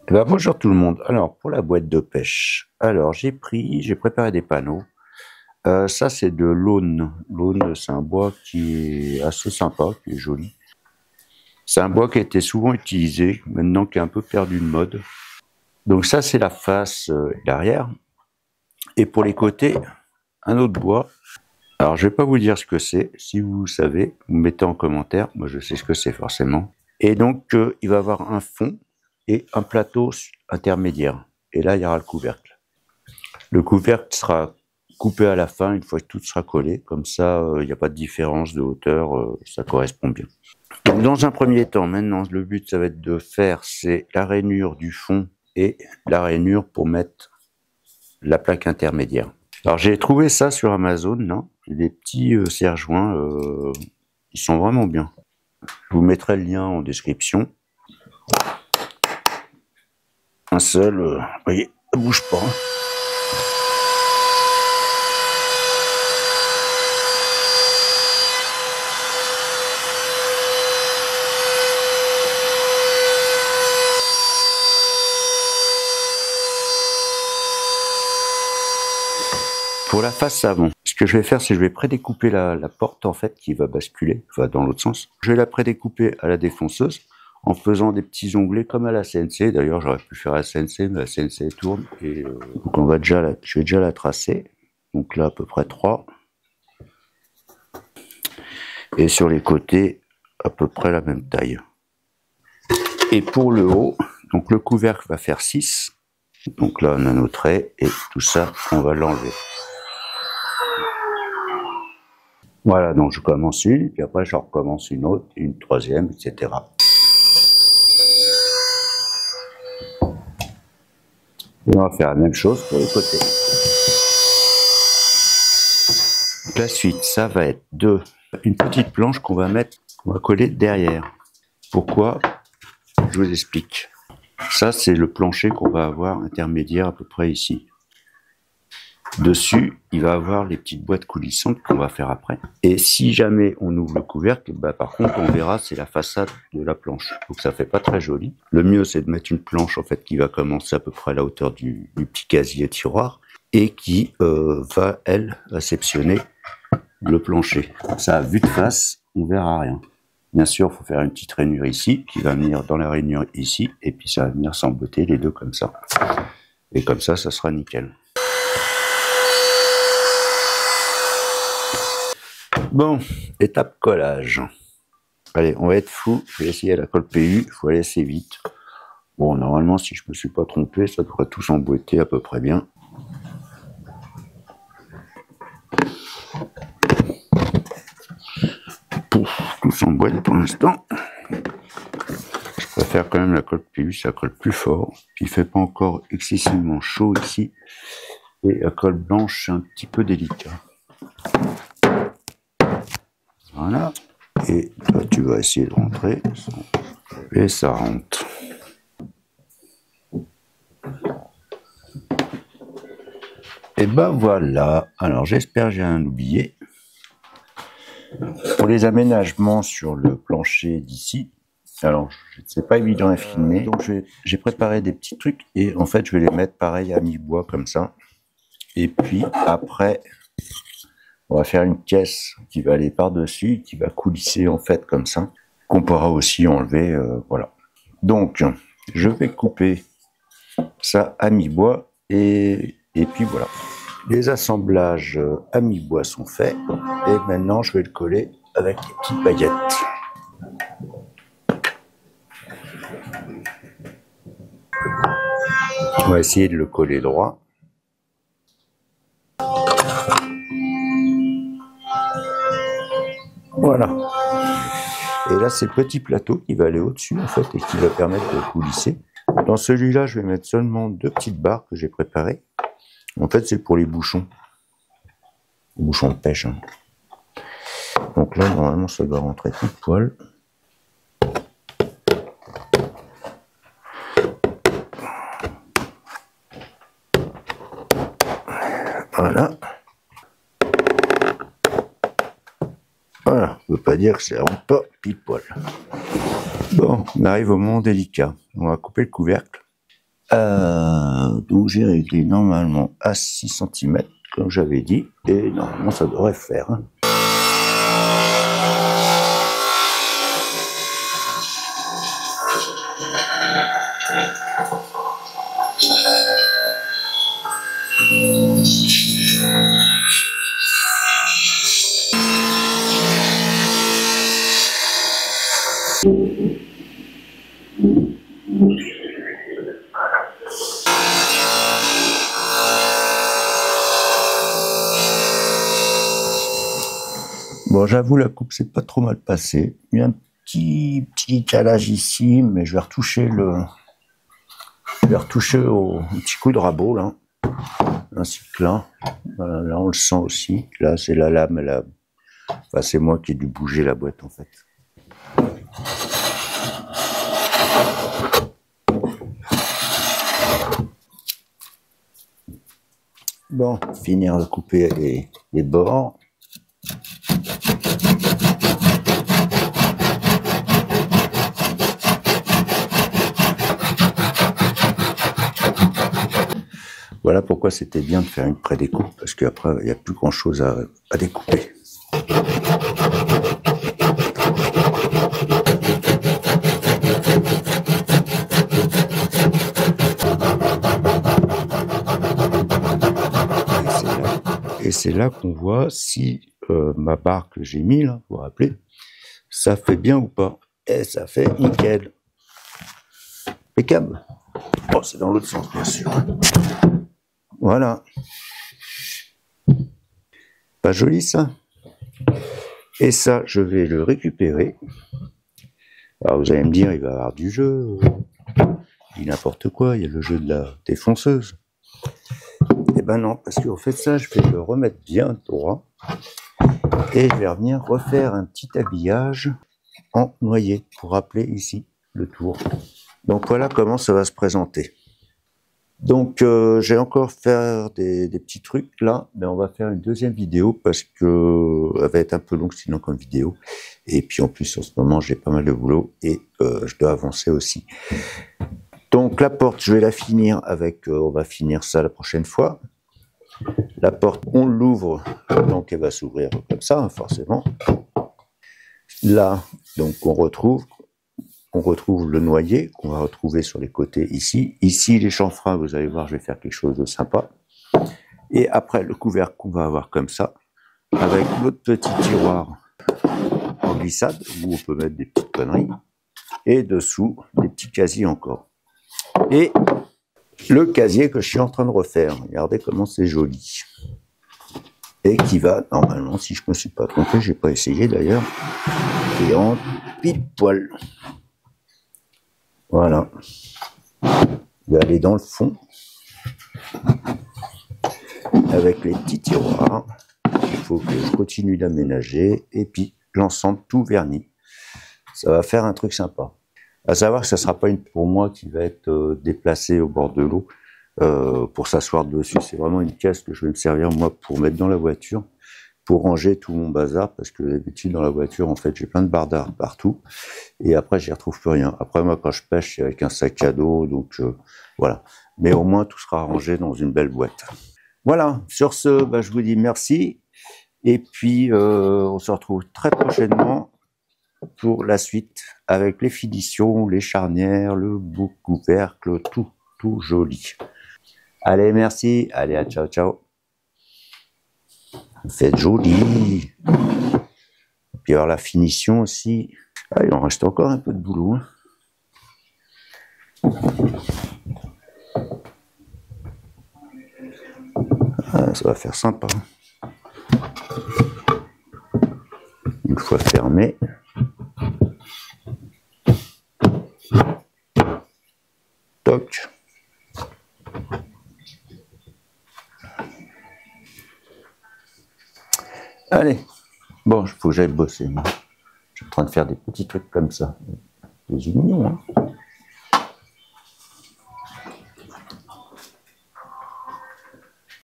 Eh ben, bonjour tout le monde. Alors, pour la boîte de pêche, alors j'ai préparé des panneaux. Ça, c'est de l'aune. L'aune, c'est un bois qui est assez sympa, qui est joli. C'est un bois qui a été souvent utilisé, maintenant qui est un peu perdu de mode. Donc ça, c'est la face et l'arrière. Et pour les côtés, un autre bois. Alors, je vais pas vous dire ce que c'est. Si vous savez, vous mettez en commentaire. Moi, je sais ce que c'est forcément. Et donc, il va y avoir un fond et un plateau intermédiaire. Et là, il y aura le couvercle. Le couvercle sera coupé à la fin, une fois que tout sera collé. Comme ça, il n'y a pas de différence de hauteur, ça correspond bien. Donc, dans un premier temps, maintenant, le but, ça va être de faire, c'est la rainure du fond et la rainure pour mettre la plaque intermédiaire. Alors, j'ai trouvé ça sur Amazon, non? Des petits serre-joints, ils sont vraiment bien. Je vous mettrai le lien en description. Un seul, vous voyez, ça bouge pas. Pour la face avant, ce que je vais faire, c'est que je vais prédécouper la porte en fait qui va basculer, enfin dans l'autre sens. Je vais la prédécouper à la défonceuse en faisant des petits onglets comme à la CNC. D'ailleurs, j'aurais pu faire à la CNC, mais la CNC tourne et donc je vais déjà la tracer. Donc là, à peu près 3. Et sur les côtés, à peu près la même taille. Et pour le haut, donc le couvercle va faire 6. Donc là, on a nos traits et tout ça, on va l'enlever. Voilà, donc je commence une, puis après je recommence une autre, une troisième, etc. Et on va faire la même chose pour les côtés. La suite, ça va être une petite planche qu'on va coller derrière. Pourquoi? Je vous explique. Ça, c'est le plancher qu'on va avoir intermédiaire à peu près ici. Dessus, il va avoir les petites boîtes coulissantes qu'on va faire après. Et si jamais on ouvre le couvercle, bah par contre, on verra, c'est la façade de la planche. Donc ça fait pas très joli. Le mieux, c'est de mettre une planche en fait qui va commencer à peu près à la hauteur du petit casier tiroir et qui va, elle, réceptionner le plancher. Ça, vue de face, on verra rien. Bien sûr, il faut faire une petite rainure ici, qui va venir dans la rainure ici, et puis ça va venir s'emboîter les deux comme ça. Et comme ça sera nickel. Bon, étape collage. Allez, on va être fou. Je vais essayer la colle PU. Il faut aller assez vite. Bon, normalement, si je me suis pas trompé, ça devrait tout s'emboîter à peu près bien. Pouf, tout s'emboîte pour l'instant. Je préfère quand même la colle PU, ça colle plus fort. Puis il fait pas encore excessivement chaud ici. Et la colle blanche, c'est un petit peu délicat. Voilà. Et toi, tu vas essayer de rentrer. Et ça rentre. Et ben voilà. Alors, j'espère que j'ai rien oublié. Pour les aménagements sur le plancher d'ici, alors, c'est pas évident à filmer. Donc, j'ai préparé des petits trucs. Et en fait, je vais les mettre pareil à mi-bois comme ça. Et puis, après... on va faire une caisse qui va aller par-dessus, qui va coulisser en fait comme ça, qu'on pourra aussi enlever, voilà. Donc, je vais couper ça à mi-bois et puis voilà. Les assemblages à mi-bois sont faits et maintenant je vais le coller avec les petites baguettes. On va essayer de le coller droit. Voilà. Et là, c'est le petit plateau qui va aller au-dessus, en fait, et qui va permettre de coulisser. Dans celui-là, je vais mettre seulement 2 petites barres que j'ai préparées. En fait, c'est pour les bouchons. Les bouchons de pêche. Hein. Donc là, normalement, ça doit rentrer tout poil. Voilà. Voilà, ça ne veut pas dire que ça rentre pas pile poil. Bon, on arrive au moment délicat. On va couper le couvercle. Donc j'ai réglé normalement à 6 cm, comme j'avais dit, et normalement ça devrait faire. Hein. Bon, j'avoue, la coupe s'est pas trop mal passée. Il y a un petit calage ici, mais je vais retoucher au petit coup de rabot, là. Ainsi que là. Voilà, là, on le sent aussi. Là, c'est la lame, enfin, c'est moi qui ai dû bouger la boîte, en fait. Bon, finir de couper les bords. Voilà pourquoi c'était bien de faire une pré-découpe, parce qu'après, il n'y a plus grand-chose à découper. Et c'est là qu'on voit si ma barre que j'ai mis, là, vous vous rappelez, ça fait bien ou pas. Et ça fait nickel. Impeccable. Bon, c'est dans l'autre sens, bien sûr. Voilà. Pas joli, ça? Et ça, je vais le récupérer. Alors, vous allez me dire, il va y avoir du jeu. Il dit n'importe quoi, il y a le jeu de la défonceuse. Eh ben non, parce qu'en fait, ça, je vais le remettre bien droit. Et je vais revenir refaire un petit habillage en noyer pour rappeler ici le tour. Donc voilà comment ça va se présenter. Donc j'ai encore faire des petits trucs là, mais on va faire une deuxième vidéo parce que elle va être un peu longue sinon comme vidéo. Et puis en plus en ce moment j'ai pas mal de boulot et je dois avancer aussi. Donc la porte je vais la finir avec, on va finir ça la prochaine fois. La porte on l'ouvre, donc elle va s'ouvrir comme ça hein, forcément. Là donc on retrouve le noyer qu'on va retrouver sur les côtés ici. Ici, les chanfreins, vous allez voir, je vais faire quelque chose de sympa. Et après, le couvercle qu'on va avoir comme ça, avec notre petit tiroir en glissade, où on peut mettre des petites conneries. Et dessous, des petits casiers encore. Et le casier que je suis en train de refaire. Regardez comment c'est joli. Et qui va, normalement, si je ne me suis pas trompé, je n'ai pas essayé d'ailleurs, et en pile poil. Voilà. Je vais aller dans le fond avec les petits tiroirs. Il faut que je continue d'aménager et puis l'ensemble tout verni. Ça va faire un truc sympa. À savoir que ça ne sera pas pour moi qui va être déplacée au bord de l'eau pour s'asseoir dessus. C'est vraiment une caisse que je vais me servir moi pour mettre dans la voiture, pour ranger tout mon bazar, parce que d'habitude dans la voiture, en fait, j'ai plein de bardares partout, et après, j'y retrouve plus rien. Après, moi, quand je pêche, c'est avec un sac à dos, donc voilà. Mais au moins, tout sera rangé dans une belle boîte. Voilà, sur ce, bah, je vous dis merci, et puis on se retrouve très prochainement pour la suite, avec les finitions, les charnières, le bout couvercle, tout joli. Allez, merci, allez, à ciao, ciao. Faites joli. Puis alors la finition aussi. Ah, il en reste encore un peu de boulot. Ah, ça va faire sympa. Une fois fermé. Toc. Allez, bon, il faut que j'aille bosser. Moi. Je suis en train de faire des petits trucs comme ça. Des unions, hein.